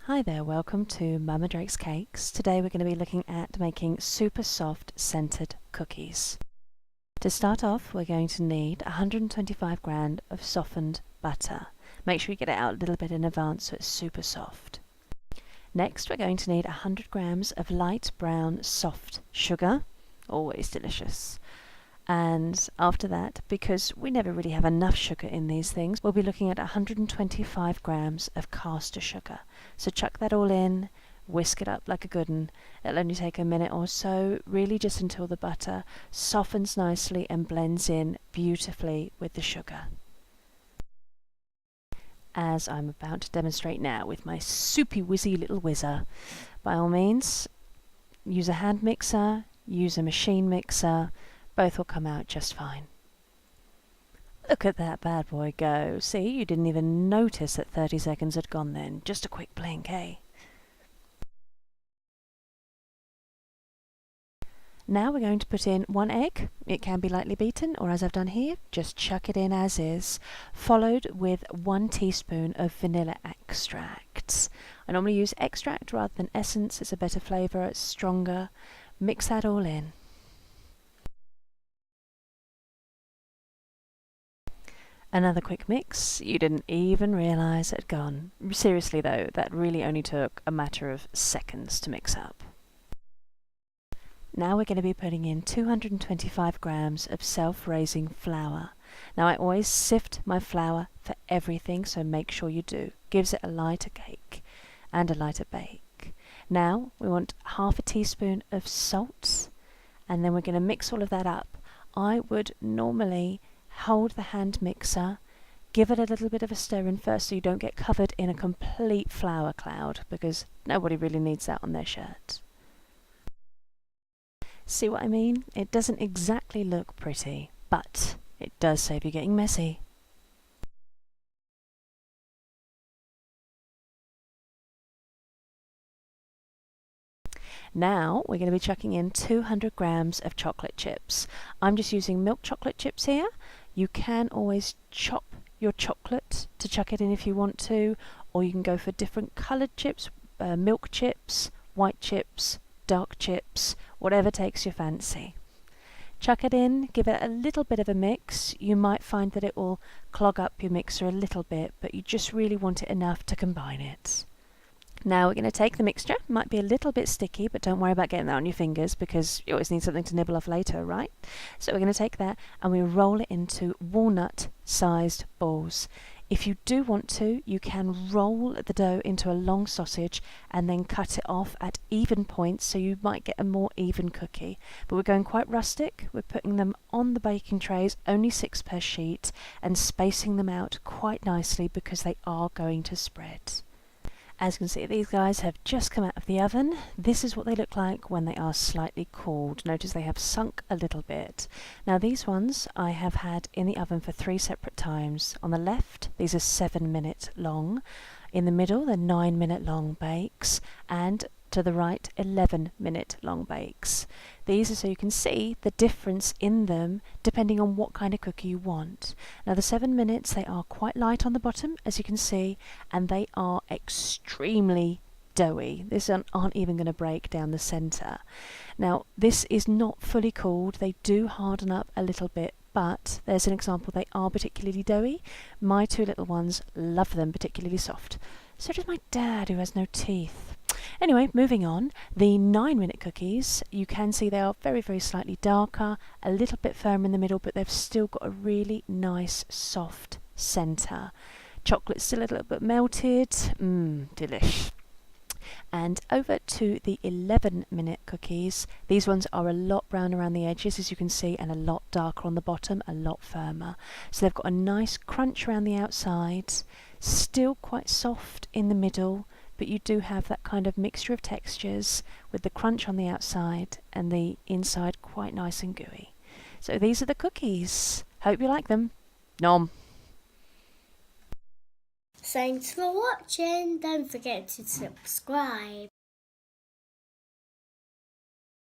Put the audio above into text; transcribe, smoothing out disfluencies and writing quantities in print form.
Hi there, welcome to Mama D XxX. Today we're going to be looking at making super soft scented cookies. To start off, we're going to need 125 grams of softened butter. Make sure you get it out a little bit in advance so it's super soft. Next, we're going to need 100 grams of light brown soft sugar, always delicious. And after that, because we never really have enough sugar in these things, we'll be looking at 125 grams of caster sugar. So chuck that all in, whisk it up like a good one. It'll only take a minute or so, really just until the butter softens nicely and blends in beautifully with the sugar. As I'm about to demonstrate now with my soupy whizzy little whizzer. By all means, use a hand mixer, use a machine mixer, both will come out just fine. Look at that bad boy go. See, you didn't even notice that 30 seconds had gone then. Just a quick blink, eh? Now we're going to put in 1 egg. It can be lightly beaten, or as I've done here, just chuck it in as is, followed with 1 teaspoon of vanilla extract. I normally use extract rather than essence. It's a better flavour, it's stronger. Mix that all in. Another quick mix. You didn't even realise it had gone. Seriously though, that really only took a matter of seconds to mix up. Now we're going to be putting in 225 grams of self-raising flour. Now I always sift my flour for everything, so make sure you do. Gives it a lighter cake and a lighter bake. Now we want half a teaspoon of salt, and then we're going to mix all of that up. I would normally hold the hand mixer, give it a little bit of a stir in first so you don't get covered in a complete flour cloud, because nobody really needs that on their shirt. See what I mean? It doesn't exactly look pretty, but it does save you getting messy. Now we're going to be chucking in 200 grams of chocolate chips. I'm just using milk chocolate chips here. You can always chop your chocolate to chuck it in if you want to, or you can go for different coloured chips, milk chips, white chips, dark chips, whatever takes your fancy. Chuck it in, give it a little bit of a mix. You might find that it will clog up your mixer a little bit, but you just really want it enough to combine it. Now we're going to take the mixture. It might be a little bit sticky, but don't worry about getting that on your fingers because you always need something to nibble off later, right? So we're going to take that and we roll it into walnut-sized balls. If you do want to, you can roll the dough into a long sausage and then cut it off at even points so you might get a more even cookie. But we're going quite rustic. We're putting them on the baking trays, only 6 per sheet, and spacing them out quite nicely because they are going to spread. As you can see, these guys have just come out of the oven. This is what they look like when they are slightly cooled. Notice they have sunk a little bit. Now these ones I have had in the oven for 3 separate times. On the left, these are 7-minute long. In the middle, they're 9-minute long bakes. And to the right, 11-minute long bakes. These are so you can see the difference in them depending on what kind of cookie you want. Now the 7 minutes, they are quite light on the bottom as you can see, and they are extremely doughy. These aren't even going to break down the centre. Now this is not fully cooled. They do harden up a little bit, but there's an example, they are particularly doughy. My 2 little ones love them particularly soft. So does my dad, who has no teeth. Anyway, moving on, the 9-minute cookies, you can see they are very, very slightly darker, a little bit firmer in the middle, but they've still got a really nice, soft centre. Chocolate's still a little bit melted, delish. And over to the 11-minute cookies. These ones are a lot brown around the edges, as you can see, and a lot darker on the bottom, a lot firmer. So they've got a nice crunch around the outside, still quite soft in the middle, but you do have that kind of mixture of textures with the crunch on the outside and the inside quite nice and gooey. So these are the cookies. Hope you like them. Nom. Thanks for watching. Don't forget to subscribe.